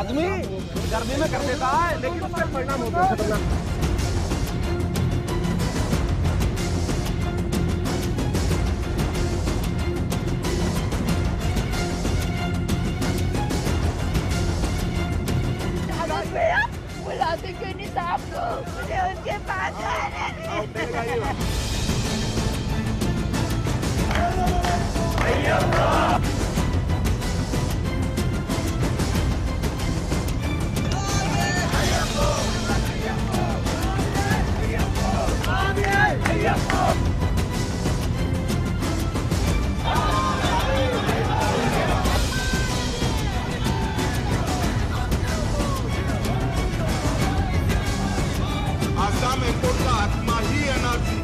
आदमी गर्मी में कर देता है, लेकिन उसके परिणाम होते हैं खतरनाक। बुलाते क्यों नहीं साहब को? मुझे उनके पास जाना है। आसाम एयरपोर्ट का आत्मा ही एनर्जी।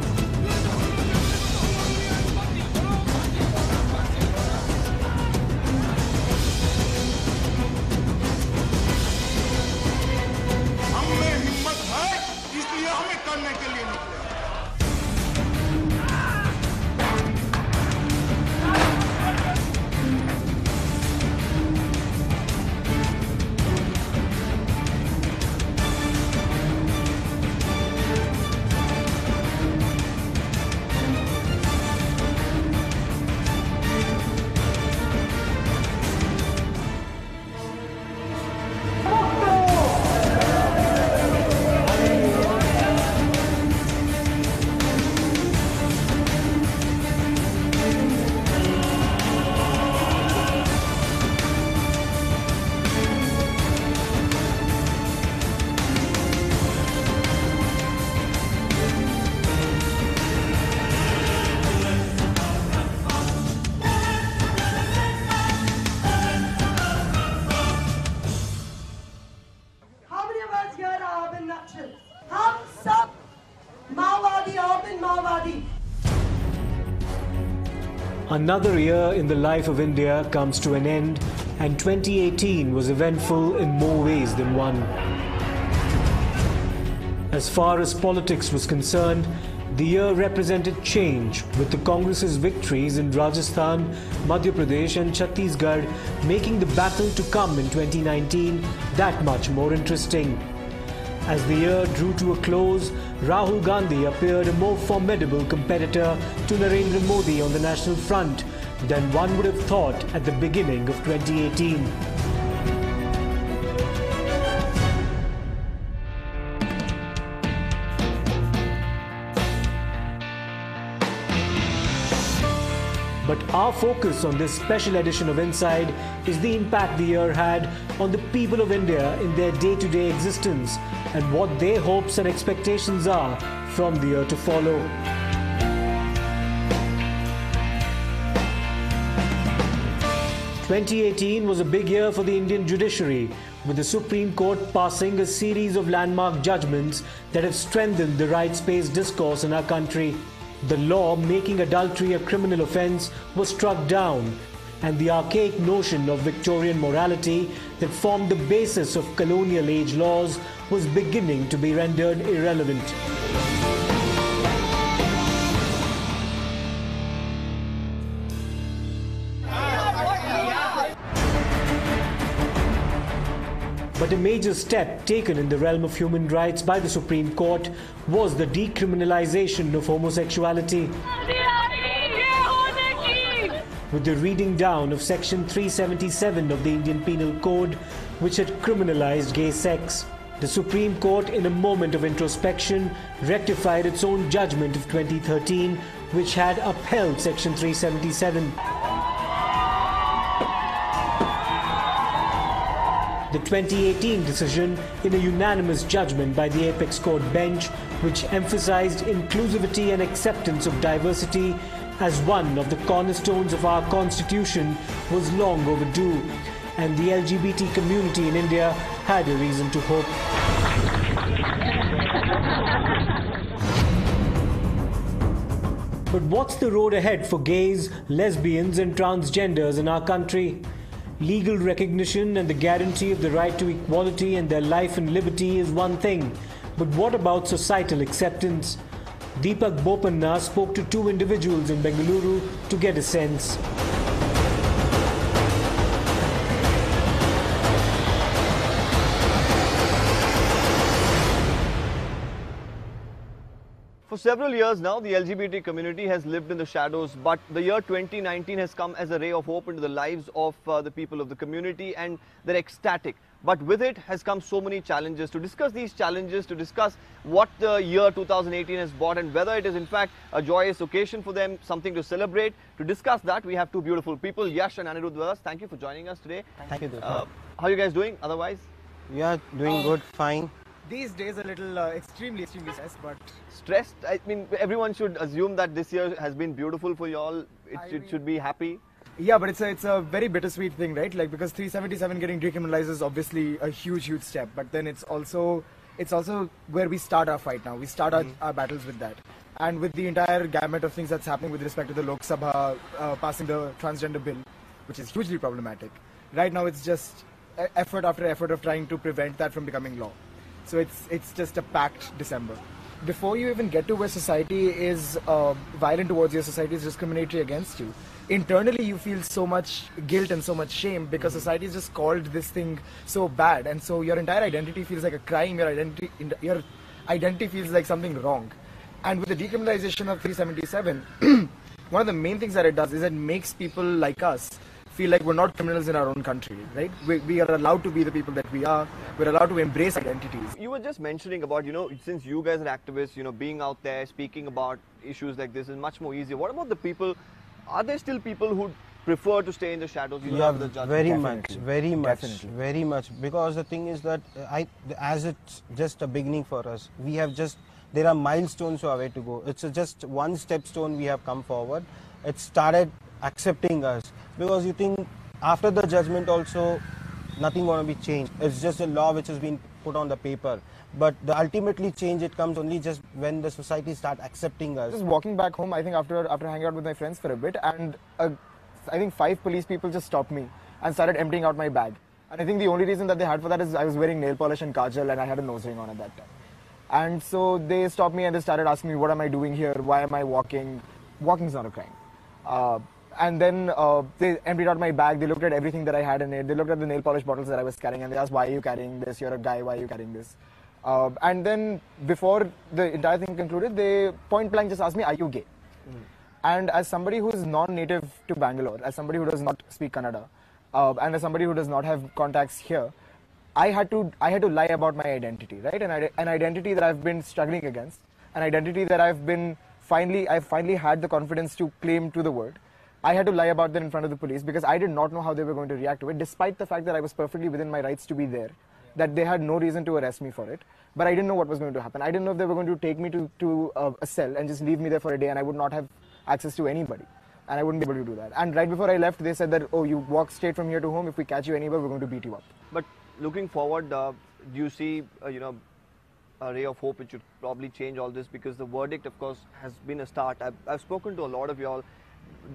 हम में हिम्मत है, इसलिए हमें करने के लिए निकले। हम सब माओवादी और बिन माओवादी। Another year in the life of India comes to an end, and 2018 was eventful in more ways than one. As far as politics was concerned, the year represented change, with the Congress's victories in Rajasthan, Madhya Pradesh and Chhattisgarh making the battle to come in 2019 that much more interesting. As the year drew to a close, Rahul Gandhi appeared a more formidable competitor to Narendra Modi on the national front than one would have thought at the beginning of 2018. But our focus on this special edition of Inside is the impact the year had on the people of India in their day-to-day existence and what their hopes and expectations are from the year to follow. "2018 was a big year for the Indian judiciary, with the Supreme Court passing a series of landmark judgments that have strengthened the rights-based discourse in our country. The law making adultery a criminal offence was struck down, and the archaic notion of Victorian morality that formed the basis of colonial age laws was beginning to be rendered irrelevant. But a major step taken in the realm of human rights by the Supreme Court was the decriminalization of homosexuality, with the reading down of Section 377 of the Indian Penal Code, which had criminalized gay sex. The Supreme Court, in a moment of introspection, rectified its own judgment of 2013, which had upheld Section 377. The 2018 decision, in a unanimous judgment by the Apex Court bench, which emphasized inclusivity and acceptance of diversity as one of the cornerstones of our constitution, was long overdue, and the LGBT community in India had a reason to hope. But what's the road ahead for gays, lesbians and transgenders in our country? Legal recognition and the guarantee of the right to equality and their life and liberty is one thing, but what about societal acceptance? Deepak Bopanna spoke to two individuals in Bengaluru to get a sense. For several years now, the LGBT community has lived in the shadows, but the year 2019 has come as a ray of hope into the lives of the people of the community, and they're ecstatic. But with it has come so many challenges. To discuss these challenges, to discuss what the year 2018 has brought and whether it is in fact a joyous occasion for them, something to celebrate, to discuss that, we have two beautiful people, Yash and Anirudh with us. Thank you for joining us today. Thank you. How are you guys doing otherwise? We are doing good, fine. These days a little extremely stressed, but Stressed? I mean, everyone should assume that this year has been beautiful for you all. It should be happy. yeah, but it's a very bittersweet thing, right? Like, because 377 getting decriminalized is obviously a huge step, but then it's also where we start our fight now. We start our battles with that, and with the entire gamut of things that's happening with respect to the Lok Sabha passing the transgender bill, which is hugely problematic. Right now, it's just effort after effort of trying to prevent that from becoming law. So it's just a packed December. Before you even get to where society is violent towards you, society is discriminatory against you, internally you feel so much guilt and so much shame because society has just called this thing so bad, and so your entire identity feels like a crime, your identity feels like something wrong. And with the decriminalization of 377, one of the main things that it does is it makes people like us feel like we're not criminals in our own country, right? We are allowed to be the people that we are. We're allowed to embrace identities. You were just mentioning about, since you guys are activists, being out there, speaking about issues like this is much more easier. What about the people? Are there still people who prefer to stay in the shadows? Very much. Because the thing is that as it's just a beginning for us, there are milestones to our way to go. It's just one stepstone we have come forward. It started accepting us, because you think after the judgment also nothing going to be changed. It's just a law which has been put on the paper, but the ultimately change, it comes only just when the society start accepting us. Just walking back home, I think after hanging out with my friends for a bit, and I think 5 police people just stopped me and started emptying out my bag. And I think the only reason that they had for that is I was wearing nail polish and kajal and I had a nose ring on at that time. And so they stopped me and they started asking me, what am I doing here? Why am I walking? Walking is not a crime. And then they emptied out my bag. They looked at everything that I had in it. They looked at the nail polish bottles that I was carrying, and they asked, why are you carrying this? You're a guy, why are you carrying this? And then before the entire thing concluded, they point blank just asked me, are you gay? And as somebody who is non-native to Bangalore, as somebody who does not speak Kannada, and as somebody who does not have contacts here, I had to lie about my identity, right? An identity that I've been struggling against, an identity that I've finally had the confidence to claim to the world. I had to lie about that in front of the police because I did not know how they were going to react to it, despite the fact that I was perfectly within my rights to be there, that they had no reason to arrest me for it. But I didn't know what was going to happen. I didn't know if they were going to take me to a cell and just leave me there for a day, and I would not have access to anybody. And I wouldn't be able to do that. And right before I left, they said that, oh, you walk straight from here to home. If we catch you anywhere, we're going to beat you up. But looking forward, do you see, a ray of hope which should probably change all this? Because the verdict, of course, has been a start. I've spoken to a lot of y'all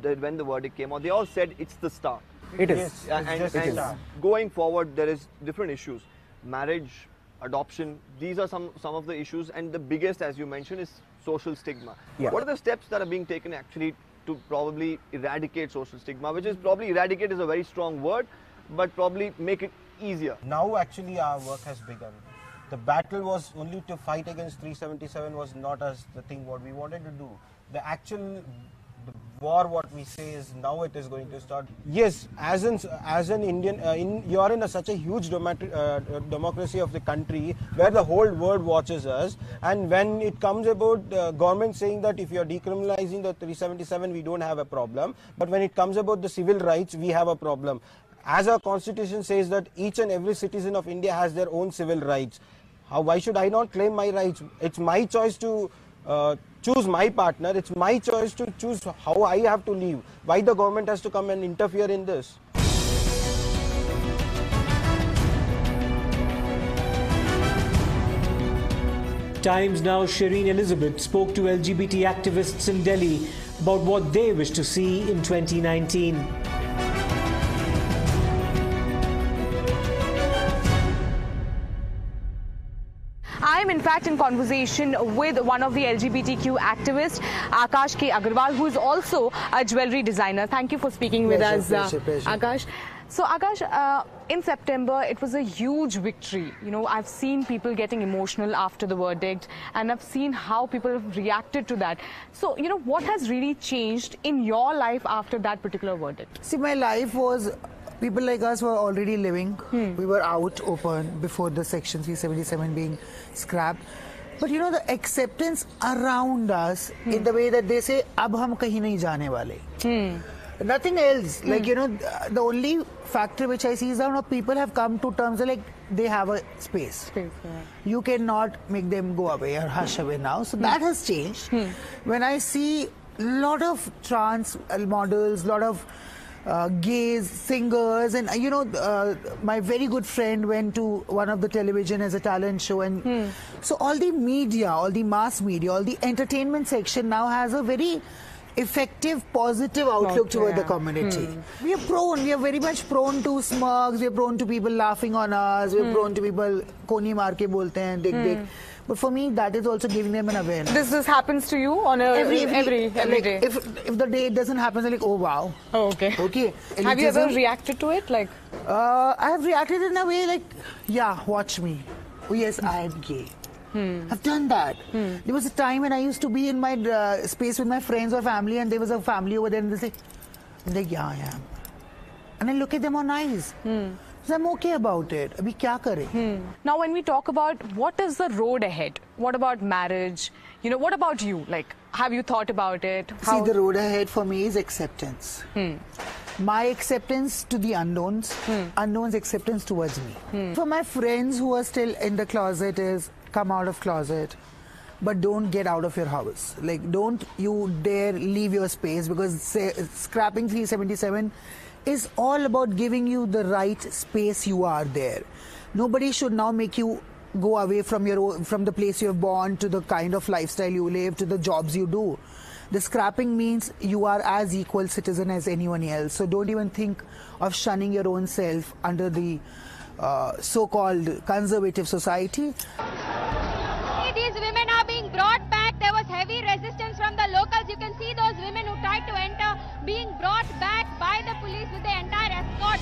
when the verdict came out. They all said it's the start. It is. Yes, and going forward, there is different issues. Marriage, adoption, these are some of the issues. And the biggest, as you mentioned, is social stigma. Yeah. What are the steps that are being taken actually to probably eradicate social stigma? Which is probably, eradicate is a very strong word, but probably make it easier. Now actually our work has begun. The battle was only to fight against 377 was not as the thing what we wanted to do. The war, what we say is now it is going to start. Yes, as an Indian, you are in such a huge democracy of the country where the whole world watches us, and when it comes about government saying that if you are decriminalizing the 377, we don't have a problem, but when it comes about the civil rights, we have a problem. As our constitution says that each and every citizen of India has their own civil rights. Why should I not claim my rights? It's my choice to choose my partner. It's my choice to choose how I have to live. Why the government has to come and interfere in this? Times Now Shireen Elizabeth spoke to LGBT activists in Delhi about what they wish to see in 2019. I I'm in fact in conversation with one of the LGBTQ activists, Akash K. Agarwal, who is also a jewelry designer. Thank you for speaking with us, pleasure. Akash. So Akash, in September, it was a huge victory. You know, I've seen people getting emotional after the verdict, and I've seen how people have reacted to that. So, you know, what has really changed in your life after that particular verdict? See, my life was, people like us were already living. We were out open before the Section 377 being scrapped. But you know, the acceptance around us in the way that they say, ab hum kahin nahi jaane wale. Nothing else. Like, you know, the only factor which I see is that people have come to terms like they have a space. You cannot make them go away or hush away now. So that has changed. When I see a lot of trans models, lot of gays, singers, and you know, my very good friend went to one of the television as a talent show, and so all the media, all the mass media, all the entertainment section now has a very effective, positive outlook toward the community. We are very much prone to smirks, we are prone to people laughing on us, we are prone to people koni maar ke bolte hain, dik. But for me, that is also giving them an awareness. This happens to you on every day? If the day it doesn't happen, they're like, oh wow. Oh, okay. Okay. Have you ever reacted to it? Like, I have reacted in a way like, yeah, watch me. Oh yes, I am gay. I've done that. There was a time when I used to be in my space with my friends or family, and there was a family over there, and they say, like, yeah, I am. And I look at them on eyes. So I'm okay about it. Abhi kya kare? Now, when we talk about what is the road ahead, what about marriage? You know, what about you? Like, have you thought about it? See, the road ahead for me is acceptance. My acceptance to the unknowns, unknowns acceptance towards me. For my friends who are still in the closet is, come out of closet, but don't get out of your house. Like, don't you dare leave your space, because scrapping 377 is all about giving you the right space you are there. Nobody should now make you go away from the place you have born, to the kind of lifestyle you live, to the jobs you do. The scrapping means you are as equal citizen as anyone else. So don't even think of shunning your own self under the so-called conservative society. These women are being brought back. There was heavy resistance from the locals. You can see those women who tried to enter being brought back by the police with the entire escort.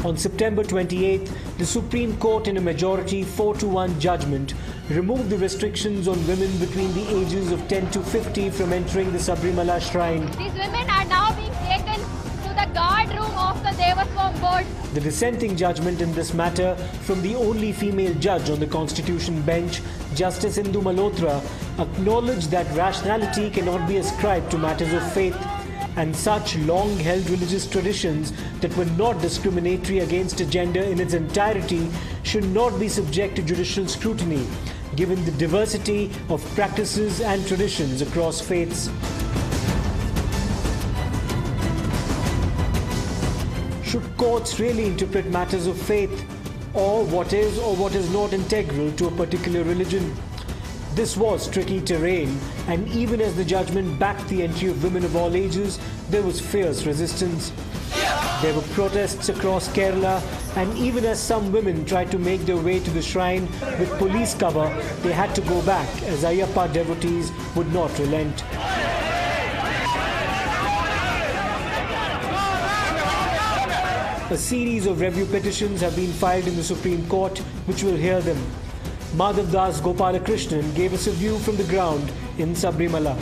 On September 28th, the Supreme Court, in a majority 4-1 judgment, removed the restrictions on women between the ages of 10 to 50 from entering the Sabrimala shrine. These women are now being taken to the guard room of the Devaswam board. The dissenting judgment in this matter from the only female judge on the Constitution bench, Justice Indu Malhotra, acknowledged that rationality cannot be ascribed to matters of faith, and such long-held religious traditions that were not discriminatory against a gender in its entirety should not be subject to judicial scrutiny, given the diversity of practices and traditions across faiths. Should courts really interpret matters of faith, or what is not integral to a particular religion? This was tricky terrain, and even as the judgment backed the entry of women of all ages, there was fierce resistance. There were protests across Kerala, and even as some women tried to make their way to the shrine with police cover, they had to go back as Ayyappa devotees would not relent. A series of review petitions have been filed in the Supreme Court, which will hear them. Madhav Das Gopalakrishnan gave us a view from the ground in Sabrimala.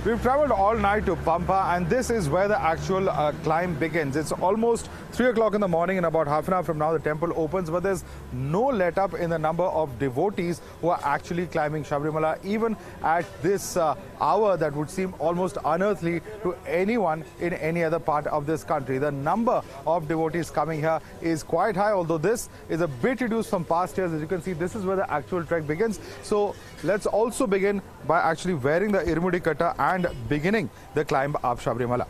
We've travelled all night to Pampa, and this is where the actual climb begins. It's almost 3 o'clock in the morning, and about half an hour from now the temple opens, but there's no let up in the number of devotees who are actually climbing Sabrimala, even at this hour that would seem almost unearthly to anyone in any other part of this country. The number of devotees coming here is quite high, although this is a bit reduced from past years. As you can see, this is where the actual trek begins. So let's also begin by actually wearing the Irumudi Katta and beginning the climb up Sabrimala.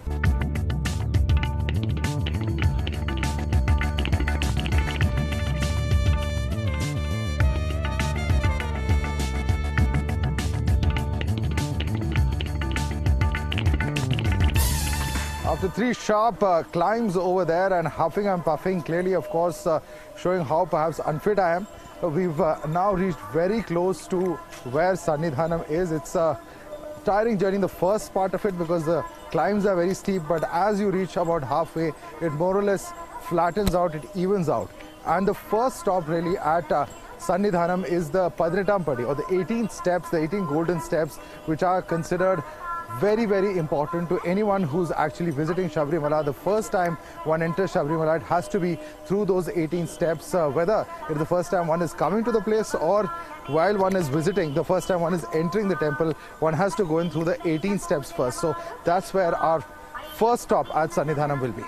After 3 sharp climbs over there and huffing and puffing, clearly, of course, showing how perhaps unfit I am. We've now reached very close to where Sannidhanam is. It's a tiring journey, the first part of it, because the climbs are very steep, but as you reach about halfway, it more or less flattens out, it evens out. And the first stop really at Sannidhanam is the Padnetam Padi, or the 18 steps, the 18 golden steps, which are considered very, very important to anyone who's actually visiting Sabrimala. The first time one enters Sabrimala, it has to be through those 18 steps, whether it's the first time one is coming to the place or while one is visiting, the first time one is entering the temple, one has to go in through the 18 steps first. So that's where our first stop at Sannidhanam will be.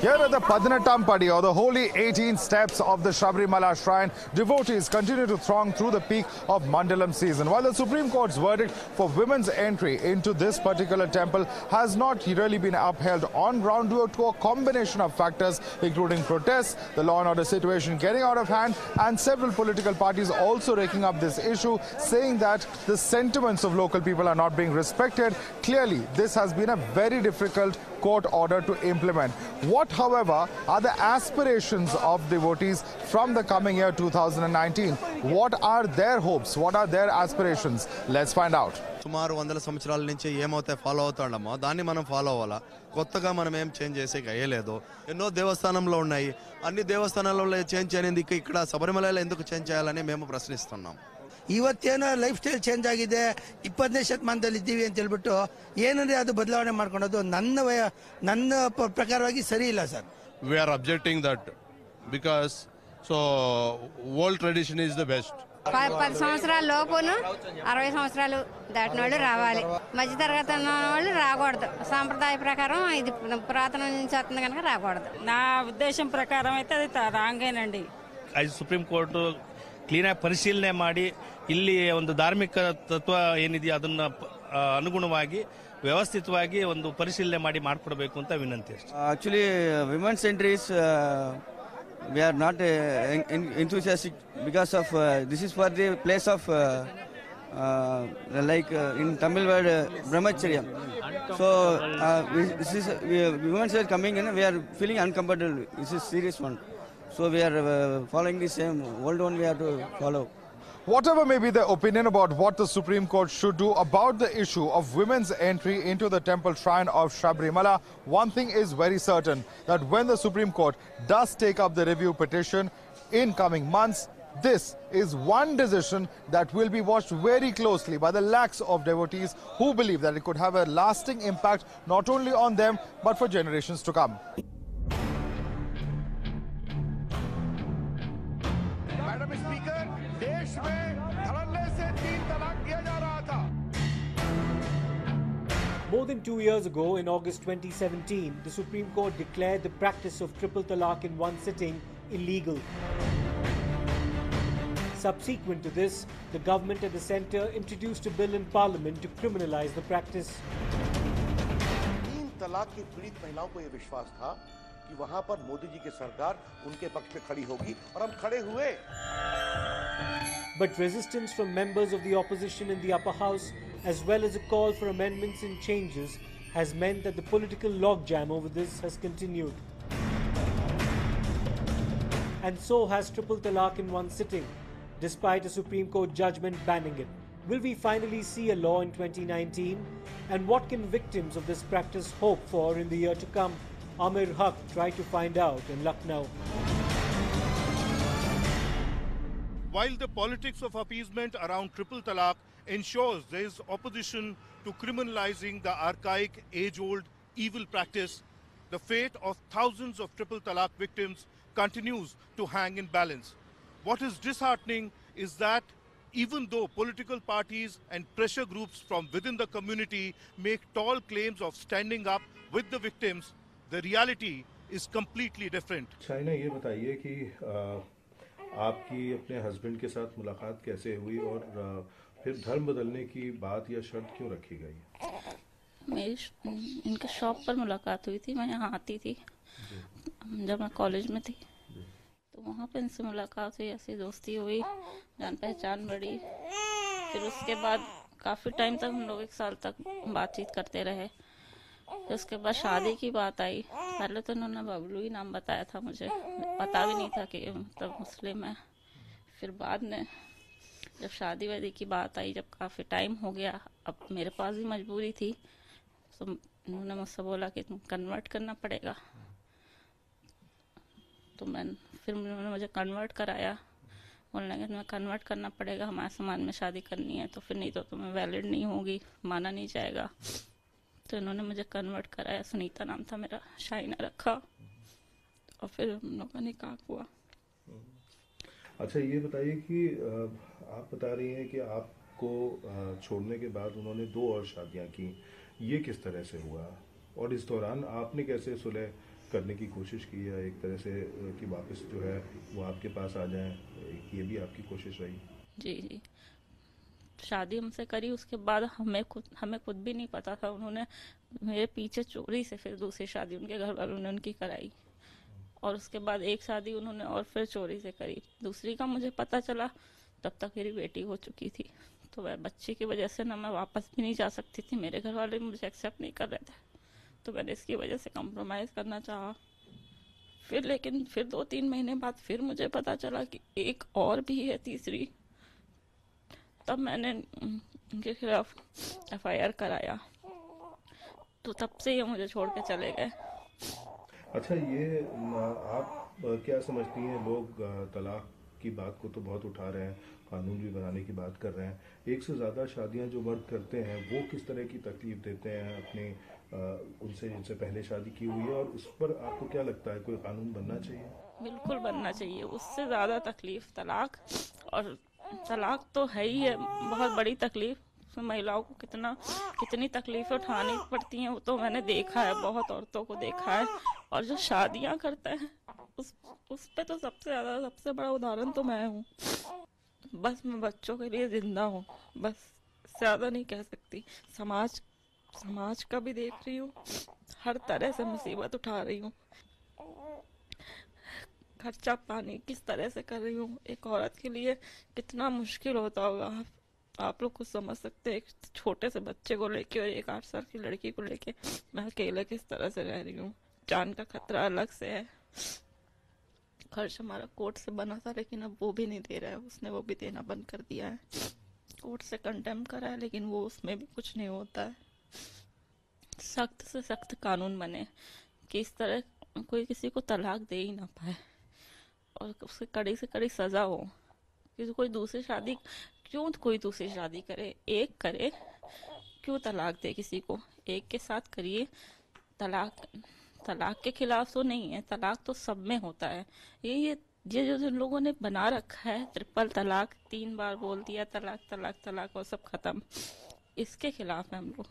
Here at the Padnetam Padi, or the holy 18 steps of the Sabrimala shrine, devotees continue to throng through the peak of Mandalam season. While the Supreme Court's verdict for women's entry into this particular temple has not really been upheld on ground due to a combination of factors, including protests, the law and order situation getting out of hand, and several political parties also raking up this issue, saying that the sentiments of local people are not being respected. Clearly, this has been a very difficult court order to implement. What, however, are the aspirations of devotees from the coming year 2019? What are their hopes? What are their aspirations? Let's find out. సుమారు 100 సంవత్సరాల నుంచి ఏమవుతాయి follow అవుతాడమో దాన్ని మనం follow అవ్వాలా. కొత్తగా మనం ఏం చేంజ్ చేసేకి అయ్యలేదు. ఎన్నో దేవస్థానంలో ఉన్నాయి. అన్ని దేవస్థానాలలో చేంజ్ చేయనిది ఇక్కడ శబరిమలలో ఎందుకు చేంజ్ చేయాలని మేము ప్రశ్నిస్తున్నాం. ಇವತ್ತೇನೋ ಲೈಫ್ ಸ್ಟೈಲ್ ಚೇಂಜ್ ಆಗಿದೆ, 20ನೇ ಶತಮಾನದಲ್ಲಿ ಇದ್ದೀವಿ ಅಂತ ಹೇಳ್ಬಿಟ್ಟು ಏನಂದ್ರೆ ಅದು ಬದಲಾವಣೆ ಮಾಡ್ಕೊಳ್ಳೋದು ನನ್ನ ಪ್ರಕಾರವಾಗಿ ಸರಿ ಇಲ್ಲ sir. We are objecting that because so old tradition is the best. 10 సంవత్సరాల లోపును 60 సంవత్సరాలు దాటిన వాళ్ళు రావాలి. మధ్య తరగతి ఉన్న వాళ్ళు రాకూడదు. సాంప్రదాయ ప్రకారం ఇది పురాతన నుంచి వస్తుంది కనుక రాకూడదు. నా ఉద్దేశం ప్రకారం అయితే అది రాంగేనండి. ಅದು ಸುಪ್ರೀಂ ಕೋರ್ಟ್ ಕ್ಲೀನಾಗಿ ಪರಿಶೀಲನೆ ಮಾಡಿ ಇಲ್ಲಿ ಒಂದು ಧಾರ್ಮಿಕ ತತ್ವ ಏನಿದೆಯೋ ಅದನ್ನ ಅನುಗುಣವಾಗಿ ವ್ಯವಸ್ಥಿತವಾಗಿ ಒಂದು ಪರಿಶೀಲನೆ ಮಾಡಿ ಮಾಡಿಕೊಡಬೇಕು ಅಂತ ವಿನಂತಿ ಅಷ್ಟೇ. Actually women's entries we are not enthusiastic because of this is for the place of like in Tamil word brahmacharya. So this is women are coming in, we are feeling uncomfortable. This is serious one. So we are following the same old one we have to follow. Whatever may be the opinion about what the Supreme Court should do about the issue of women's entry into the temple shrine of Sabrimala, one thing is very certain, that when the Supreme Court does take up the review petition in coming months, this is one decision that will be watched very closely by the lakhs of devotees who believe that it could have a lasting impact not only on them but for generations to come. Madam speaker, देश में धड़ल्ले से 3 तलाक दिया जा रहा था. More than 2 years ago, in August 2017, the Supreme Court declared the practice of triple talaq in one sitting illegal. Subsequent to this, the government at the centre introduced a bill in Parliament to criminalise the practice. 3 तलाक की पीड़ित महिलाओं को यह विश्वास था कि वहां पर मोदी जी की सरकार उनके पक्ष में खड़ी होगी, और हम खड़े हुए. But resistance from members of the opposition in the upper house, as well as a call for amendments and changes, has meant that the political logjam over this has continued. And so has triple talaq in one sitting, despite a Supreme Court judgment banning it. Will we finally see a law in 2019? And what can victims of this practice hope for in the year to come? Amir Haq tried to find out in Lucknow. While the politics of appeasement around triple talaq ensures there is opposition to criminalizing the archaic, age-old, evil practice, the fate of thousands of triple talaq victims continues to hang in balance. What is disheartening is that even though political parties and pressure groups from within the community make tall claims of standing up with the victims, the reality is completely different. Shaina, ये बताइए कि आपकी अपने husband के साथ मुलाकात कैसे हुई और फिर धर्म बदलने की बात या शर्त क्यों रखी गई? मेरी इनके शॉप पर मुलाकात हुई थी. मैं यहाँ आती थी जब मैं कॉलेज में थी, तो वहाँ पर इनसे मुलाकात हुई, ऐसी दोस्ती हुई, जान पहचान बढ़ी. फिर उसके बाद काफ़ी टाइम तक हम लोग 1 साल तक बातचीत करते रहे। फिर उसके बाद शादी की बात आई। पहले तो उन्होंने बबलू ही नाम बताया था, मुझे पता भी नहीं था कि मतलब मुस्लिम है। फिर बाद में जब शादी वादी की बात आई, जब काफ़ी टाइम हो गया, अब मेरे पास भी मजबूरी थी, तो उन्होंने मुझसे बोला कि तुम कन्वर्ट करना पड़ेगा। तो फिर उन्होंने मुझे कन्वर्ट कराया। बोलने लगे तुम्हें कन्वर्ट करना पड़ेगा, हमारे समाज में शादी करनी है तो फिर नहीं तो तुम्हें वैलिड नहीं होगी, माना नहीं जाएगा। तो इन्होंने मुझे कन्वर्ट कराया। सुनीता नाम था मेरा, शाइना रखा और फिर हम लोग का निकाह हुआ। अच्छा, ये बताइए कि आप बता रही हैं कि आपको छोड़ने के बाद उन्होंने 2 और शादियां की, ये किस तरह से हुआ? और इस दौरान आपने कैसे सुलह करने की कोशिश की है एक तरह से कि वापस जो है वो आपके पास आ जाएं, ये भी आपकी कोशिश रही? जी, शादी हमसे करी, उसके बाद हमें खुद भी नहीं पता था। उन्होंने मेरे पीछे चोरी से फिर दूसरी शादी उनके घर वालों ने उनकी कराई, और उसके बाद एक शादी उन्होंने और फिर चोरी से करी। दूसरी का मुझे पता चला तब तक मेरी बेटी हो चुकी थी। तो वह बच्चे की वजह से ना मैं वापस भी नहीं जा सकती थी, मेरे घर वाले मुझे एक्सेप्ट नहीं कर रहे थे, तो मैंने इसकी वजह से कॉम्प्रोमाइज़ करना चाहा। लेकिन फिर 2-3 महीने बाद फिर मुझे पता चला कि एक और भी है, तीसरी। तब मैंने उनके खिलाफ FIR कराया, तो तब से ये मुझे छोड़ के चले गए। अच्छा, ये आप क्या समझती हैं, लोग तलाक की बात को तो बहुत उठा रहे हैं, कानून भी बनाने की बात कर रहे हैं, एक से ज़्यादा शादियां जो मर्द करते हैं वो किस तरह की तकलीफ देते हैं अपने उनसे जिनसे पहले शादी की हुई है, और उस पर आपको क्या लगता है कोई कानून बनना चाहिए? बिल्कुल बनना चाहिए। उससे ज़्यादा तकलीफ तलाक, और तलाक तो है ही है बहुत बड़ी तकलीफ। उसमें महिलाओं को कितनी तकलीफें उठानी पड़ती हैं वो तो मैंने देखा है, बहुत औरतों को देखा है। और जो शादियां करते हैं उस पे तो सबसे बड़ा उदाहरण तो मैं हूँ। बस मैं बच्चों के लिए जिंदा हूँ, बस ज़्यादा नहीं कह सकती। समाज का भी देख रही हूँ, हर तरह से मुसीबत उठा रही हूँ, खर्चा पानी किस तरह से कर रही हूँ। एक औरत के लिए कितना मुश्किल होता होगा, आप लोग कुछ समझ सकते हैं। एक छोटे से बच्चे को लेके और एक 8 साल की लड़की को लेके मैं अकेले किस तरह से रह रही हूँ। जान का खतरा अलग से है। खर्च हमारा कोर्ट से बना था, लेकिन अब वो भी नहीं दे रहा है, उसने वो भी देना बंद कर दिया है। कोर्ट से कंडेम करा है, लेकिन वो उसमें भी कुछ नहीं होता है। सख्त से सख्त कानून बने कि इस तरह कोई किसी को तलाक दे ही ना पाए, और उसके कड़ी से कड़ी सजा हो। कोई दूसरी शादी करे, एक करे, क्यों तलाक दे किसी को? एक के साथ करिए। तलाक के खिलाफ तो नहीं है, तलाक तो सब में होता है। ये जो जिन लोगों ने बना रखा है ट्रिपल तलाक, 3 बार बोल दिया तलाक तलाक तलाक और सब खत्म, इसके खिलाफ है हम लोग।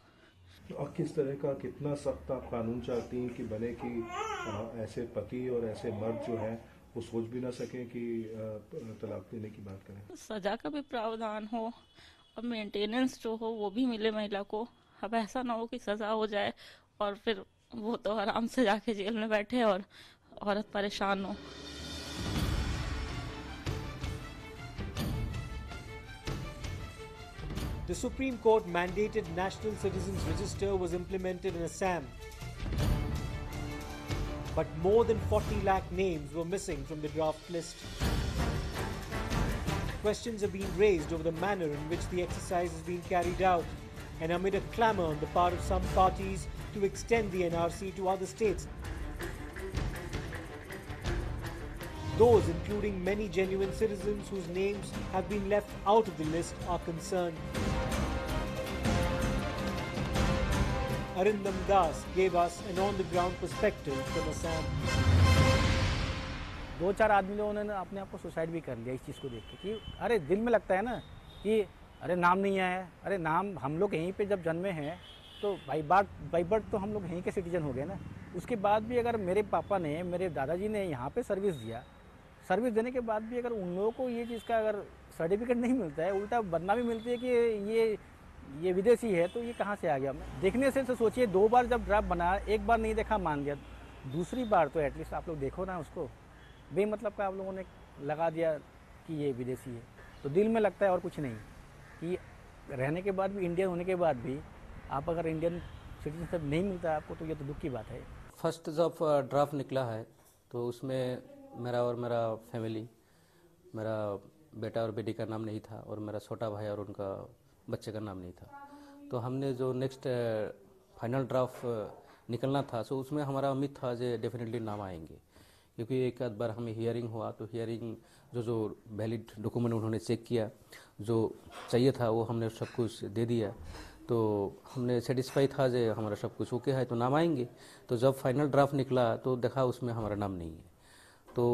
और किस तरह का कितना सख्त आप कानून चाहती हैं कि बने कि ऐसे पति और ऐसे मर्द जो हैं वो सोच भी ना सकें कि तलाक देने की बात करें? सजा का भी प्रावधान हो और मेंटेनेंस जो हो वो भी मिले महिला को। अब ऐसा ना हो कि सजा हो जाए और फिर वो तो आराम से जाके जेल में बैठे और औरत परेशान हो। The Supreme Court mandated National Citizens Register was implemented in Assam. But more than 40 lakh names were missing from the draft list. Questions are being raised over the manner in which the exercise is being carried out, and amid a clamour on the part of some parties to extend the NRC to other states. Those, including many genuine citizens whose names have been left out of the list, are concerned. Arindam Das gave us an on-the-ground perspective from Assam. 2-4 आदमी लोगों ने अपने आप को suicide भी कर लिया इस चीज़ को देख के कि अरे दिल में लगता है ना कि अरे नाम नहीं आया, अरे नाम हम लोग यहीं पे जब जन्मे हैं तो बाई बर्थ तो हम लोग यहीं के सिटीजन हो गए ना। उसके बाद भी अगर मेरे पापा ने, मेरे दादाजी ने यहाँ पे सर्विस दिया, सर्विस देने के बाद भी अगर उन लोगों को ये चीज़ का अगर सर्टिफिकेट नहीं मिलता है, उल्टा बदनामी मिलती है कि ये विदेशी है, तो ये कहाँ से आ गया? देखने से सोचिए 2 बार जब ड्राफ्ट बना, एक बार नहीं देखा मान गया, दूसरी बार तो एटलीस्ट आप लोग देखो ना उसको। बेमतलब का आप लोगों ने लगा दिया कि ये विदेशी है, तो दिल में लगता है और कुछ नहीं। कि रहने के बाद भी, इंडियन होने के बाद भी आप अगर इंडियन सिटीजनशिप नहीं मिलता है आपको, तो ये तो दुख की बात है। फर्स्ट जब ड्राफ्ट निकला है तो उसमें मेरा और मेरा फैमिली, मेरा बेटा और बेटी का नाम नहीं था और मेरा छोटा भाई और उनका बच्चे का नाम नहीं था। तो हमने जो नेक्स्ट फाइनल ड्राफ्ट निकलना था, सो उसमें हमारा उम्मीद था जो डेफिनेटली नाम आएंगे, क्योंकि एक आध बार हमें हियरिंग हुआ तो हियरिंग जो वैलिड डॉक्यूमेंट उन्होंने चेक किया, जो चाहिए था वो हमने सब कुछ दे दिया, तो हमने सेटिस्फाई था जो हमारा सब कुछ ओके है तो नाम आएंगे। तो जब फाइनल ड्राफ्ट निकला तो देखा उसमें हमारा नाम नहीं है, तो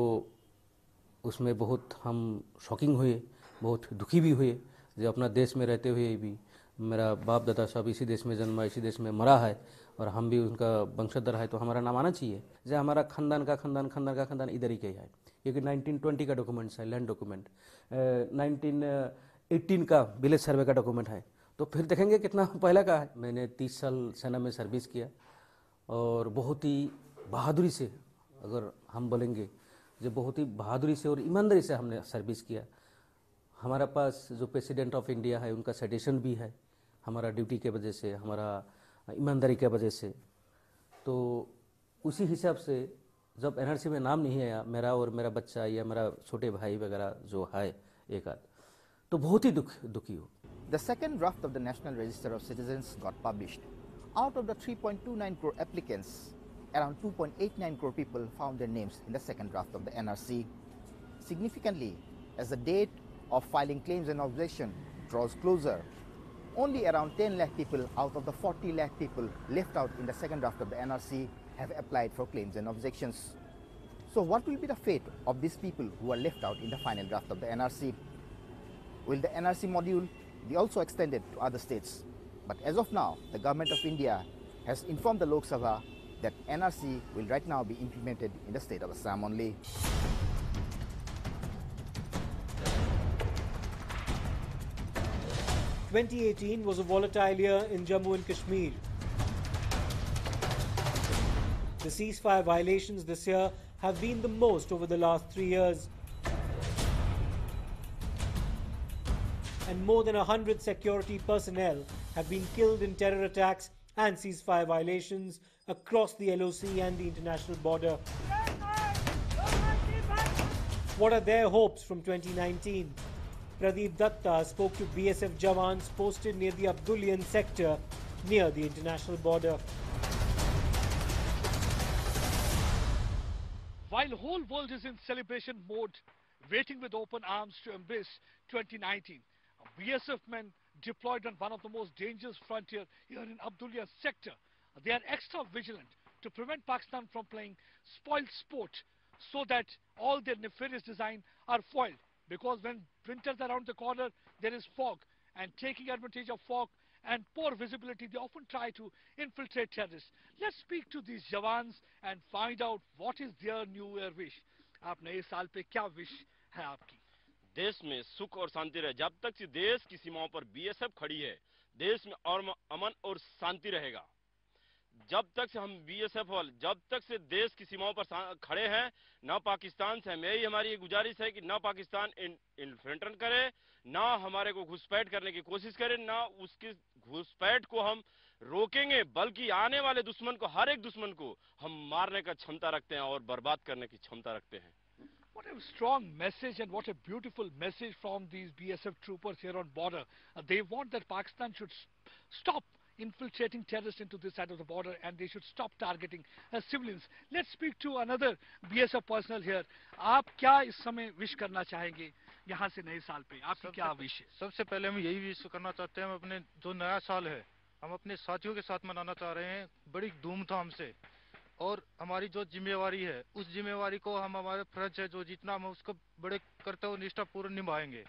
उसमें बहुत हम शॉकिंग हुए, बहुत दुखी भी हुए। जो अपना देश में रहते हुए भी मेरा बाप दादा सब इसी देश में जन्मा, इसी देश में मरा है और हम भी उनका वंशधर है, तो हमारा नाम आना चाहिए। जो हमारा खानदान का खानदान इधर ही का है, क्योंकि 1920 का डॉक्यूमेंट्स है, लैंड डॉक्यूमेंट, 1918 का विलेज सर्वे का डॉक्यूमेंट है, तो फिर देखेंगे कितना पहले का है। मैंने 30 साल सेना में सर्विस किया और बहुत ही बहादुरी से, अगर हम बोलेंगे जो बहुत ही बहादुरी से और ईमानदारी से हमने सर्विस किया। हमारा पास जो प्रेसिडेंट ऑफ इंडिया है उनका साइटेशन भी है, हमारा ड्यूटी के वजह से, हमारा ईमानदारी के वजह से। तो उसी हिसाब से जब एनआरसी में नाम नहीं आया मेरा और मेरा बच्चा या मेरा छोटे भाई वगैरह जो है एक आध, तो बहुत ही दुखी हो। The second draft of the National Register of Citizens got published. Out of the 3.29 crore applicants, around 2.89 crore people found their names in the second draft of the NRC. Significantly, as the date of filing claims and objection draws closer, only around 10 lakh people out of the 40 lakh people left out in the second draft of the NRC have applied for claims and objections. So what will be the fate of these people who are left out in the final draft of the NRC? Will the NRC module be also extended to other states? But as of now, the government of India has informed the Lok Sabha that NRC will right now be implemented in the state of Assam only. "2018 was a volatile year in Jammu and Kashmir. The ceasefire violations this year have been the most over the last 3 years. And more than 100 security personnel have been killed in terror attacks and ceasefire violations across the LOC and the international border. What are their hopes from 2019? Pradeep Datta spoke to BSF Jawans posted near the Abdullian sector near the international border. While the whole world is in celebration mode, waiting with open arms to embrace 2019, BSF men deployed on one of the most dangerous frontier here in Abdullian sector. They are extra vigilant to prevent Pakistan from playing spoiled sport so that all their nefarious design are foiled. Because when winter's around the corner, there is fog, and taking advantage of fog and poor visibility, they often try to infiltrate terrorists. Let's speak to these Jawans and find out what is their New Year wish. आप नए साल पे क्या wish है आपकी? देश में सुख और शांति रहे। जब तक से देश की सीमाओं पर बीएसएफ खड़ी है, देश में और अमन और शांति रहेगा। जब तक से हम बीएसएफ वाले जब तक से देश की सीमाओं पर खड़े हैं, ना पाकिस्तान से हमें ही हमारी गुजारिश है कि ना पाकिस्तान इन्फिल्ट्रेट करे, ना हमारे को घुसपैठ करने की कोशिश करे, ना उसकी घुसपैठ को हम रोकेंगे, बल्कि आने वाले दुश्मन को, हर एक दुश्मन को हम मारने का क्षमता रखते हैं और बर्बाद करने की क्षमता रखते हैं। What a strong message and what a beautiful message from these BSF troopers here on border. They want that Pakistan should stop infiltrating terrorists into this side of the border and they should stop targeting civilians. Let's speak to another BSF personnel here. आप क्या इस समय wish करना चाहेंगे यहाँ से नए साल पे? आपकी क्या विश है? सबसे पहले हम यही विश करना चाहते हैं, हम अपने जो नया साल है हम अपने साथियों के साथ मनाना चाह रहे हैं बड़ी धूमधाम से, और हमारी जो जिम्मेवारी है उस जिम्मेवारी को हम, हमारे फर्ज है जो जितना हम उसको बड़े कर्तव्य निष्ठापूर्ण निभाएंगे।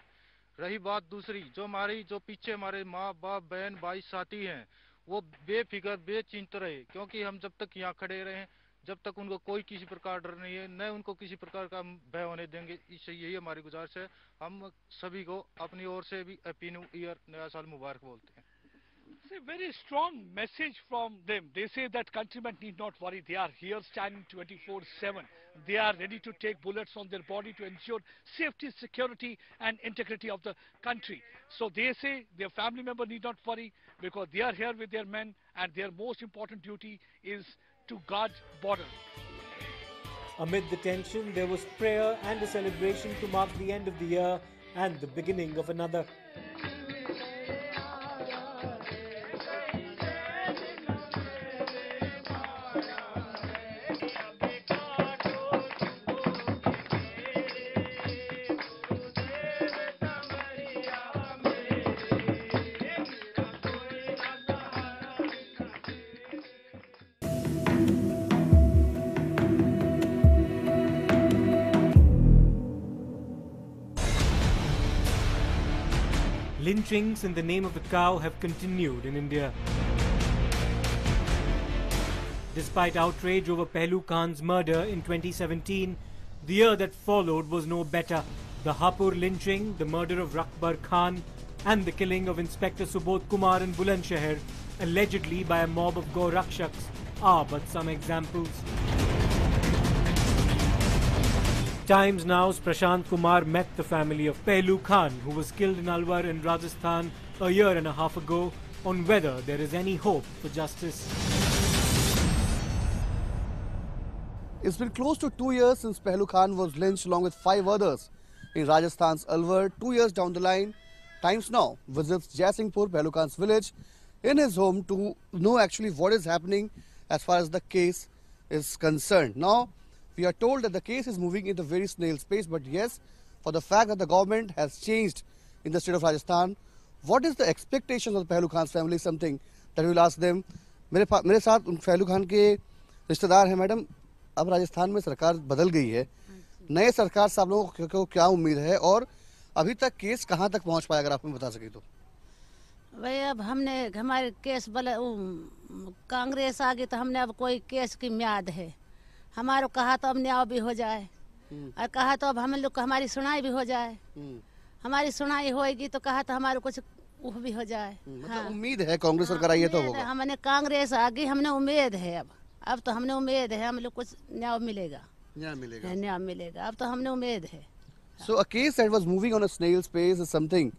रही बात दूसरी, जो हमारी जो पीछे हमारे माँ बाप बहन भाई साथी हैं वो बेफिक्र बेचिंत रहे, क्योंकि हम जब तक यहाँ खड़े रहे, जब तक उनको कोई किसी प्रकार डर नहीं है, न उनको किसी प्रकार का भय होने देंगे। इससे यही हमारी गुजारिश है। हम सभी को अपनी ओर से भी हैप्पी न्यू ईयर, नया साल मुबारक बोलते हैं। It's a very strong message from them. They say that countrymen need not worry. They are here standing 24/7. They are ready to take bullets on their body to ensure safety, security and integrity of the country. So they say their family member need not worry because they are here with their men and their most important duty is to guard border. Amid the tension, there was prayer and a celebration to mark the end of the year and the beginning of another. Lynchings in the name of the cow have continued in India. Despite outrage over Pehlu Khan's murder in 2017, the year that followed was no better. The Hapur lynching, the murder of Rakbar Khan, and the killing of Inspector Subodh Kumar in Bulandshahr, allegedly by a mob of Go Rakshaks, are but some examples. Times Now's Prashant Kumar met the family of Pehlu Khan, who was killed in Alwar in Rajasthan a year and a half ago, on whether there is any hope for justice. It's been close to 2 years since Pehlu Khan was lynched along with 5 others in Rajasthan's Alwar. 2 years down the line, Times Now visits Jaisingpur, Pehlu Khan's village, in his home to know actually what is happening as far as the case is concerned. Now, we are told that the case is moving in the very snail's pace, but yes, for the fact that the government has changed in the state of Rajasthan, what is the expectations of the Pehlu Khan's family? Something that we will ask them. मेरे साथ पहलू खान के रिश्तेदार हैं madam. अब राजस्थान में सरकार बदल गई है, नए सरकार से आप लोगों को क्या उम्मीद है और अभी तक केस कहां तक पहुंच पाया, अगर आप हमें बता सके तो. भाई अब हमने हमारे केस कांग्रेस आ गई तो हमने अब कोई केस की म्याद है. हमारो कहा तो अब न्याय भी हो जाए और कहा तो अब हम लोग को हमारी सुनाई भी हो जाए. हमारी सुनाई होएगी तो कहा तो हमारे कुछ वो भी हो जाए. मतलब उम्मीद है कांग्रेस सरकार आई है तो होगा. हमने कांग्रेस आ गई, हमने उम्मीद है. अब तो हमने उम्मीद है हम लोग कुछ न्याय मिलेगा. न्याय मिलेगा अब तो हमने उम्मीद है. So a case that was moving on a snail's pace is something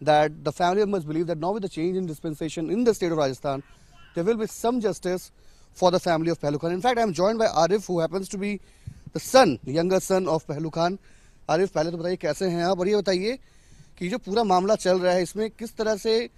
that the family members believe that now with the change in dispensation in the state of Rajasthan, there will be some justice for the family of Pehlu Khan. In fact, I am joined by Arif, who happens to be the younger son of Pehlu Khan. Arif, पहले तो बताइए कैसे हैं आप, और ये बताइए कि जो पूरा मामला चल रहा है इसमें किस तरह से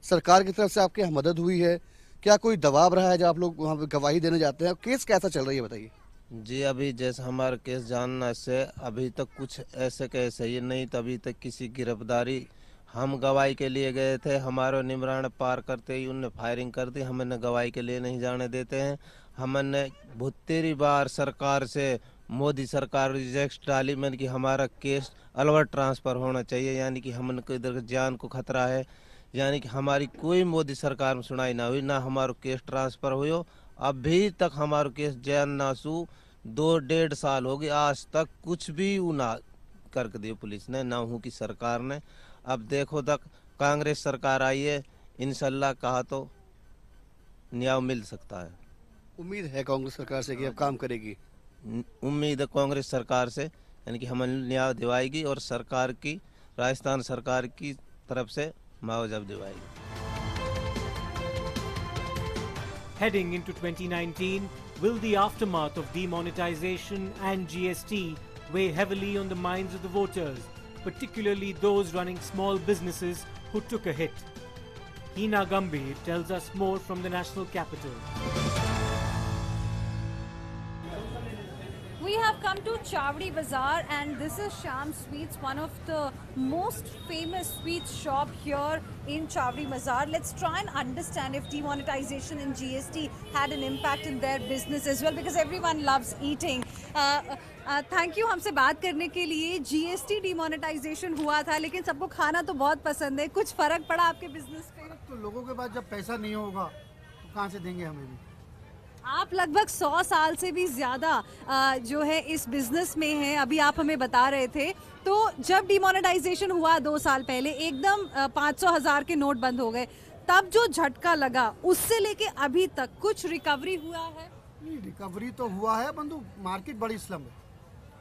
सरकार की तरफ से आपकी मदद हुई है, क्या कोई दबाव रहा है जब आप लोग वहाँ पे गवाही देने जाते हैं, केस कैसा चल रही है बताइए. जी अभी जैसे हमारा केस जानने से अभी तक कुछ ऐसे केस है ये नहीं, तभी तक किसी गिरफ्तारी. हम गवाही के लिए गए थे, हमारा निमरान पार करते ही उनने फायरिंग कर दी. हमें गवाही के लिए नहीं जाने देते हैं. हमने बहुतेरी बार सरकार से, मोदी सरकार रिजेक्ट डाली मैंने कि हमारा केस अलवर ट्रांसफ़र होना चाहिए, यानी कि हम इधर जान को खतरा है, यानी कि हमारी कोई मोदी सरकार में सुनाई ना हुई, ना हमारा केस ट्रांसफ़र हुई. अभी तक हमारा केस जैन नासू 2-1.5 साल हो गए, आज तक कुछ भी ना करके दिए पुलिस ने, ना हूँ की सरकार ने. अब देखो तक कांग्रेस सरकार आई है, इंशाल्लाह कहा तो न्याय मिल सकता है. उम्मीद है कांग्रेस सरकार से कि अब काम करेगी. उम्मीद है कांग्रेस सरकार से, यानी कि हमें न्याय दिवाएगी और सरकार की, राजस्थान सरकार की तरफ से मुआवजा दिवाएगी. Heading into 2019, will the aftermath of demonetization and GST weigh heavily on the minds of the voters, particularly those running small businesses who took a hit? Hina Gambhir tells us more from the national capital. We have come to Chavdi Bazaar and this is Sham Sweets, one of the most famous sweet shop here in Chavdi Bazaar. Let's try and understand if demonetization and GST had an impact in their business as well, because everyone loves eating. Thank you हमसे बात करने के लिए. GST demonetisation हुआ था लेकिन सबको खाना तो बहुत पसंद है, कुछ फर्क पड़ा आपके बिजनेस पे? तो लोगों के पास जब पैसा नहीं होगा तो कहाँ से देंगे हमें भी. आप लगभग 100 साल से भी ज़्यादा जो है इस बिजनेस में हैं, अभी आप हमें बता रहे थे. तो जब डिमोनेटाइजेशन हुआ 2 साल पहले एकदम 500,000 के नोट बंद हो गए, तब जो झटका लगा उससे लेके अभी तक कुछ रिकवरी हुआ है? नहीं, रिकवरी तो हुआ है, परंतु मार्केट बड़ी स्लम है।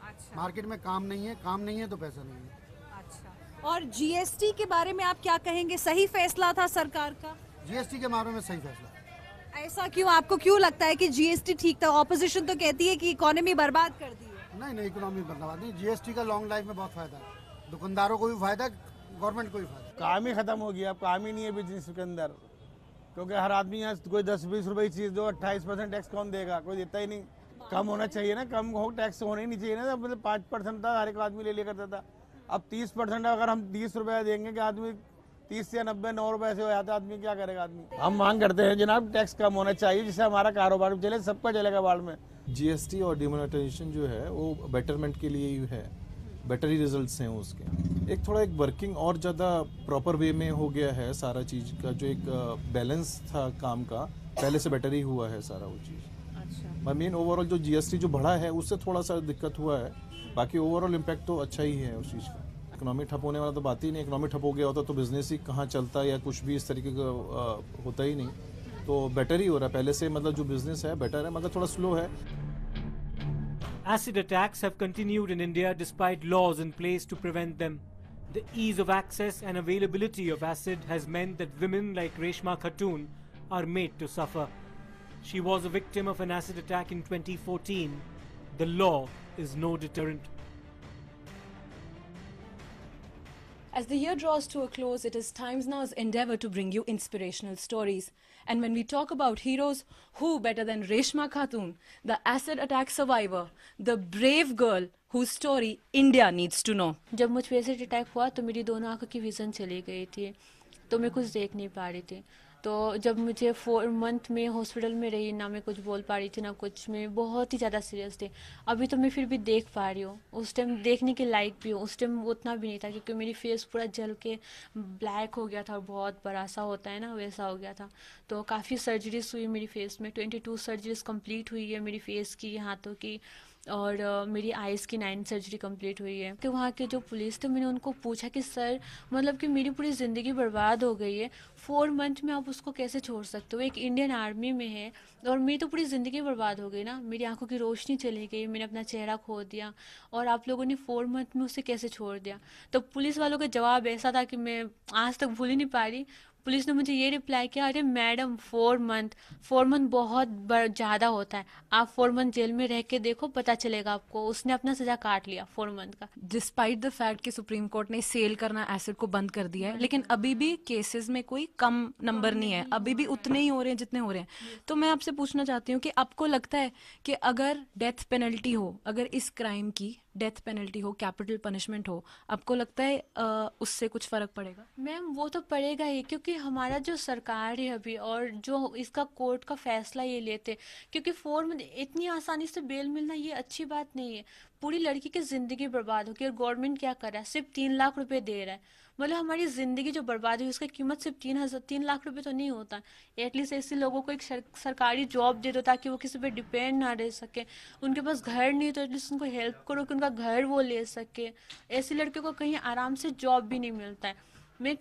अच्छा। मार्केट में काम नहीं है तो पैसा नहीं है। अच्छा। और जीएसटी के बारे में आप क्या कहेंगे? सही फैसला था सरकार का? जीएसटी के बारे में सही फैसला। ऐसा क्यों? आपको क्यों लगता है कि जीएसटी ठीक था? ऑपोजिशन तो कहती है कि इकोनॉमी बर्बाद कर दी है। नहीं, इकोनॉमी बर्बाद नहीं। जीएसटी का लॉन्ग लाइफ में बहुत फायदा है, दुकानदारों को भी फायदा, गवर्नमेंट को भी फायदा। काम ही खत्म हो गया, अब काम ही नहीं है बिजनेस के अंदर, क्योंकि हर आदमी यहाँ कोई 10-20 रुपए की चीज़ दो, 28% टैक्स कौन देगा? कोई देता ही नहीं। कम होना चाहिए ना, कम हो टैक्स होना ही नहीं चाहिए ना। मतलब 5% था, हर एक आदमी ले लिया करता था। अब 30% अगर हम 30 रुपये देंगे कि आदमी 30 या 90-9 रुपये से हो जाता, आदमी क्या करेगा? आदमी हम मांग करते हैं जनाब टैक्स कम होना चाहिए, जिससे हमारा कारोबार चले, सबका चलेगा बाढ़ में। जीएसटी और डिमोनेटाइजेशन जो है वो बेटरमेंट के लिए ही है, बेटर ही रिजल्ट्स हैं उसके। एक थोड़ा एक वर्किंग और ज़्यादा प्रॉपर वे में हो गया है सारा चीज़ का, जो एक बैलेंस था काम का, पहले से बेटर ही हुआ है सारा वो चीज़। अच्छा। मेन ओवरऑल जो जीएसटी जो बढ़ा है उससे थोड़ा सा दिक्कत हुआ है, बाकी ओवरऑल इम्पैक्ट तो अच्छा ही है उस चीज़ का। इकोनॉमी ठप होने वाला तो बात ही नहीं, इकोनॉमी ठप हो गया होता तो बिजनेस ही कहाँ चलता या कुछ भी इस तरीके का होता ही नहीं। तो बेटर ही हो रहा है पहले से, मतलब जो बिजनेस है बेटर है, मगर थोड़ा स्लो है। Acid attacks have continued in India despite laws in place to prevent them. The ease of access and availability of acid has meant that women like Reshma Khatoon are made to suffer. She was a victim of an acid attack in 2014. The law is no deterrent. As the year draws to a close, it is Times Now's endeavour to bring you inspirational stories. And when we talk about heroes, who better than Reshma Khatoon, the acid attack survivor, the brave girl whose story India needs to know. जब मुझ पे acid attack हुआ तो मेरी दोनों आंखों की vision चली गई थी, तो मैं कुछ देख नहीं पा रही थी। तो जब मुझे 4 मंथ में हॉस्पिटल में रही, ना मैं कुछ बोल पा रही थी ना कुछ, मैं बहुत ही ज़्यादा सीरियस थी। अभी तो मैं फिर भी देख पा रही हूँ, उस टाइम देखने के लायक भी हूँ। उस टाइम उतना भी नहीं था, क्योंकि मेरी फेस पूरा जल के ब्लैक हो गया था और बहुत बड़ा सा होता है ना, वैसा हो गया था। तो काफ़ी सर्जरीज हुई मेरी फेस में, 22 सर्जरीज कंप्लीट हुई है मेरी फेस की, हाथों की, और मेरी आइज़ की 9 सर्जरी कंप्लीट हुई है। कि वहाँ के जो पुलिस थे, मैंने उनको पूछा कि सर, मतलब कि मेरी पूरी ज़िंदगी बर्बाद हो गई है, 4 मंथ में आप उसको कैसे छोड़ सकते हो? एक इंडियन आर्मी में है और मेरी तो पूरी ज़िंदगी बर्बाद हो गई ना, मेरी आंखों की रोशनी चली गई, मैंने अपना चेहरा खो दिया, और आप लोगों ने 4 मंथ में उसे कैसे छोड़ दिया? तो पुलिस वालों का जवाब ऐसा था कि मैं आज तक भूल ही नहीं पा रही। पुलिस ने मुझे ये रिप्लाई किया, अरे मैडम 4 मंथ बहुत ज़्यादा होता है, आप 4 मंथ जेल में रह के देखो, पता चलेगा आपको। उसने अपना सजा काट लिया 4 मंथ का। डिस्पाइट द फैक्ट कि सुप्रीम कोर्ट ने सेल करना एसिड को बंद कर दिया है, लेकिन अभी भी केसेस में कोई कम नंबर नहीं है, अभी भी उतने ही हो रहे हैं जितने हो रहे हैं। तो मैं आपसे पूछना चाहती हूँ कि आपको लगता है कि अगर डेथ पेनल्टी हो, अगर इस क्राइम की डेथ पेनल्टी हो, कैपिटल पनिशमेंट हो, आपको लगता है उससे कुछ फर्क पड़ेगा? मैम वो तो पड़ेगा ही, क्योंकि हमारा जो सरकार है अभी, और जो इसका कोर्ट का फैसला ये लेते, क्योंकि 4 मंथ इतनी आसानी से बेल मिलना ये अच्छी बात नहीं है। पूरी लड़की की ज़िंदगी बर्बाद हो गई, और गवर्नमेंट क्या कर रहा है? सिर्फ 3 लाख रुपए दे रहा है। मतलब हमारी ज़िंदगी जो बर्बाद हुई उसकी कीमत सिर्फ 3 लाख रुपए तो नहीं होता। एटलीस्ट ऐसे लोगों को एक सरकारी जॉब दे दो, ताकि वो किसी पे डिपेंड ना रह सके। उनके पास घर नहीं तो एटलीस्ट उनको हेल्प करो कि उनका घर वो ले सके। ऐसे लड़कियों को कहीं आराम से जॉब भी नहीं मिलता है। मैं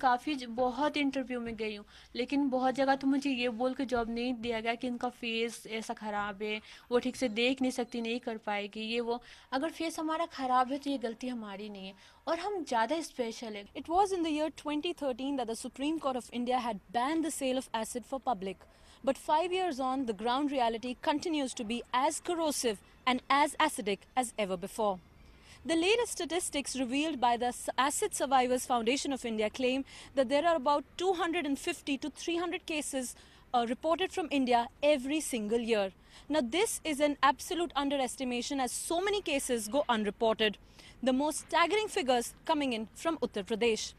बहुत इंटरव्यू में गई हूँ, लेकिन बहुत जगह तो मुझे ये बोल के जॉब नहीं दिया गया कि इनका फेस ऐसा ख़राब है, वो ठीक से देख नहीं सकती, नहीं कर पाएगी ये वो। अगर फेस हमारा ख़राब है तो ये गलती हमारी नहीं है, और हम ज़्यादा स्पेशल है। It was in the year 2013 that the Supreme Court of India had banned the sale of acid for public. But 5 years on, the ground reality continues to be as corrosive and as acidic as ever before. The latest statistics revealed by the Acid Survivors Foundation of India claim that there are about 250 to 300 cases reported from India every single year. Now this is an absolute underestimation, as so many cases go unreported. The most staggering figures coming in from Uttar Pradesh.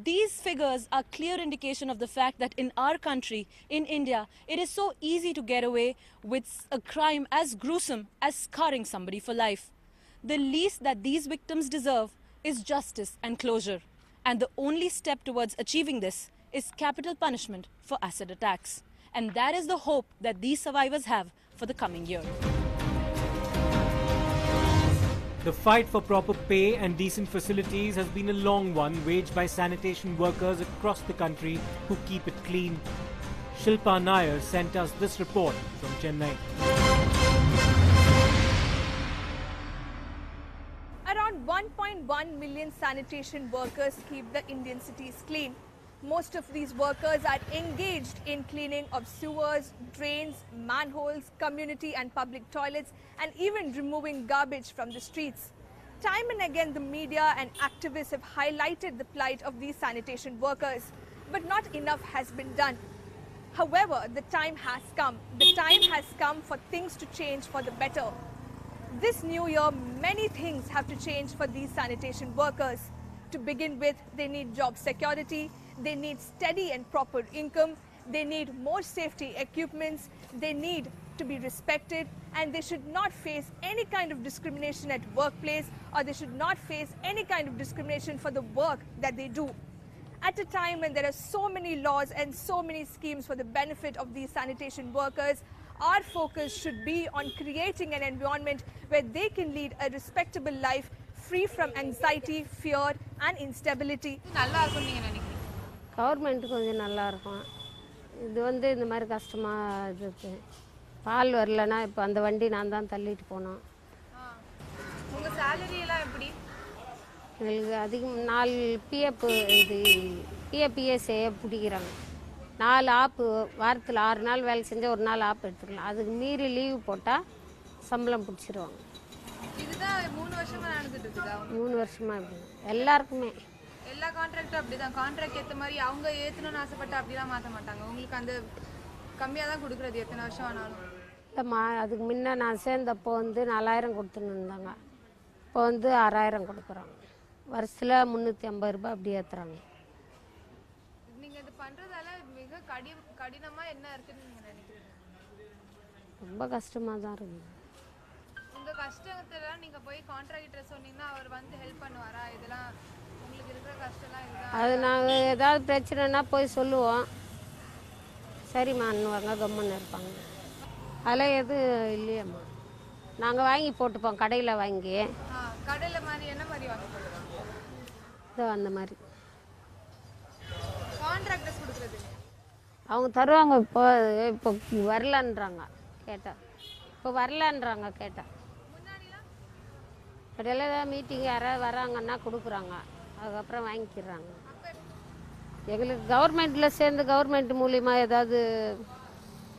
These figures are clear indication of the fact that in our country, in India, it is so easy to get away with a crime as gruesome as scarring somebody for life. The least that these victims deserve is justice and closure. And the only step towards achieving this is capital punishment for acid attacks. And that is the hope that these survivors have for the coming year. The fight for proper pay and decent facilities has been a long one, waged by sanitation workers across the country who keep it clean. Shilpa Nair sent us this report from Chennai. Around 1.1 million sanitation workers keep the Indian cities clean. Most of these workers are engaged in cleaning of sewers, drains, manholes, community and public toilets, and even removing garbage from the streets. Time and again, the media and activists have highlighted the plight of these sanitation workers, but not enough has been done. However, the time has come. The time has come for things to change for the better. This new year, many things have to change for these sanitation workers. To begin with, they need job security, they need steady and proper income, they need more safety equipments, they need to be respected, and they should not face any kind of discrimination at workplace, or they should not face any kind of discrimination for the work that they do. At a time when there are so many laws and so many schemes for the benefit of these sanitation workers, our focus should be on creating an environment where they can lead a respectable life free from anxiety, fear and instability. Government கொஞ்சம் நல்லா இருக்கும். இது வந்து இந்த மாதிரி கஷ்டமாக இருக்கு. பால் வரலனா இப்போ அந்த வண்டி நான் தான் தள்ளிட்டு போனோம். உங்க salary எல்லாம் எப்படி? எனக்கு அதிகம் 4 பிஎஃப் இது பிஎஃப்ஏ பிடிக்கிறாங்க. 4 ஆப் வாரத்தில் 6 நாள் வேலை செஞ்சால் 1 நாள் ஆப் எடுத்துக்கலாம். அதுக்கு மீறி லீவு போட்டால் சம்பளம் பிடிச்சிருவாங்க. இதுதான் 3 வருஷமா நடந்துட்டு இருக்குதா? 3 வருஷமா இப்படி எல்லாருக்குமே. எல்லா கான்ட்ராக்டும் அப்படிதான். கான்ட்ராக்ட் ஏற்ற மாதிரி அவங்க ஏற்றணும்னு ஆசைப்பட்டு அப்படிலாம் மாற்ற மாட்டாங்க. உங்களுக்கு அந்த கம்மியாக தான் கொடுக்குறது எத்தனை வருஷம் ஆனாலும். இல்லைம்மா, அதுக்கு முன்ன நான் சேர்ந்தப்போ வந்து 4000 கொடுத்துன்னு இருந்தாங்க. இப்போ வந்து 6000 கொடுக்குறாங்க. வருஷத்தில் 350 ரூபாய் அப்படி ஏற்றுறாங்க. நீங்கள் இது பண்ணுறதால மிக கடினமாக என்ன இருக்குன்னு நீங்கள் நினைக்கிறீங்க? ரொம்ப கஷ்டமாக தான் இருக்குது. உங்கள் கஷ்டத்தெல்லாம் நீங்கள் போய் கான்ட்ராக்டரை சொன்னீங்கன்னா அவர் வந்து ஹெல்ப் பண்ணுவாரா? இதெல்லாம் உங்களுக்கு இருக்கிற கஷ்டம்லாம் இதுதான். அது நாங்கள் ஏதாவது பிரச்சனைனா போய் சொல்லுவோம், சரிம்மான்னுவாங்க, கம்மன்னு இருப்பாங்க. அதெல்லாம் எதுவும் இல்லையம்மா. நாங்கள் வாங்கி போட்டுப்போம் கடையில் வாங்கி. கடையில் மாதிரி என்ன மாதிரி வாங்கி போடுவாங்க? இதோ அந்த மாதிரி கான்ட்ராக்டர்ஸ் கொடுக்குறது அவங்க தருவாங்க. இப்போ இப்போ வரலன்றாங்க கேட்டால். இப்போ வரலன்றாங்க கேட்டால். கடையில் ஏதாவது மீட்டிங் யாராவது வராங்கன்னா கொடுக்குறாங்க, அதுக்கப்புறம் வாங்கிக்கிறாங்க. எங்களுக்கு கவர்மெண்ட்டில் சேர்ந்து கவர்மெண்ட் மூலிமா ஏதாவது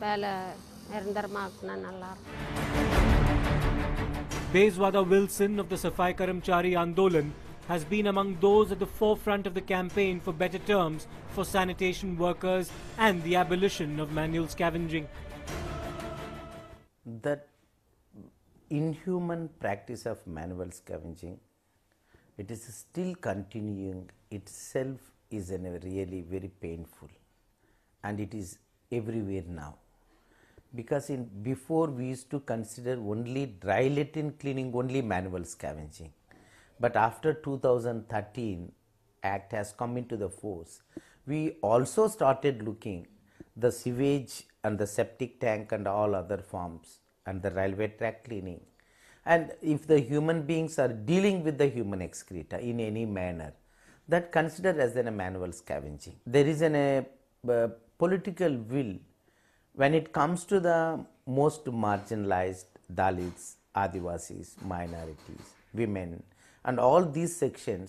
வேலை நிரந்தரமாக ஆக்குனா நல்லாயிருக்கும். Bezwada Wilson of the Safai Karamchari Andolan has been among those at the forefront of the campaign for better terms for sanitation workers and the abolition of manual scavenging. That inhuman practice of manual scavenging, it is still continuing itself, is really very painful, and it is everywhere now. Because before we used to consider only dry latrine cleaning, only manual scavenging. But after 2013 Act has come into the force, we also started looking the sewage and the septic tank and all other forms and the railway track cleaning. And if the human beings are dealing with the human excreta in any manner, that considered as a manual scavenging. There is a political will when it comes to the most marginalized Dalits, Adivasis, minorities, women and all these sections.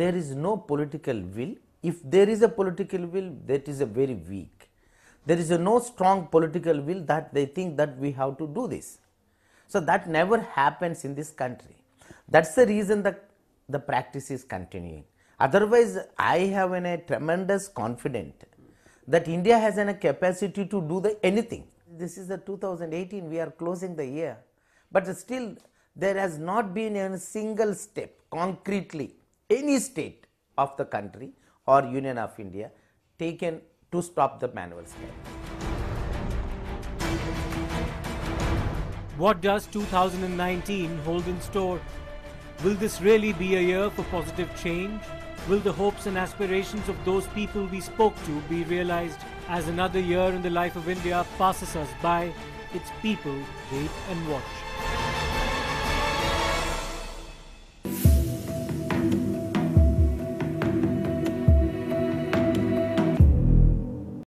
There is no political will. If there is a political will, that is a very weak. There is no strong political will that they think that we have to do this. So that never happens in this country. That's the reason that the practice is continuing. Otherwise, I have a tremendous confidence that India has a capacity to do anything. This is the 2018, we are closing the year, but still there has not been a single step concretely any state of the country or Union of India taken to stop the manual scavenging. What does 2019 hold in store? Will this really be a year for positive change? Will the hopes and aspirations of those people we spoke to be realized? As another year in the life of India passes us by, its people wait and watch.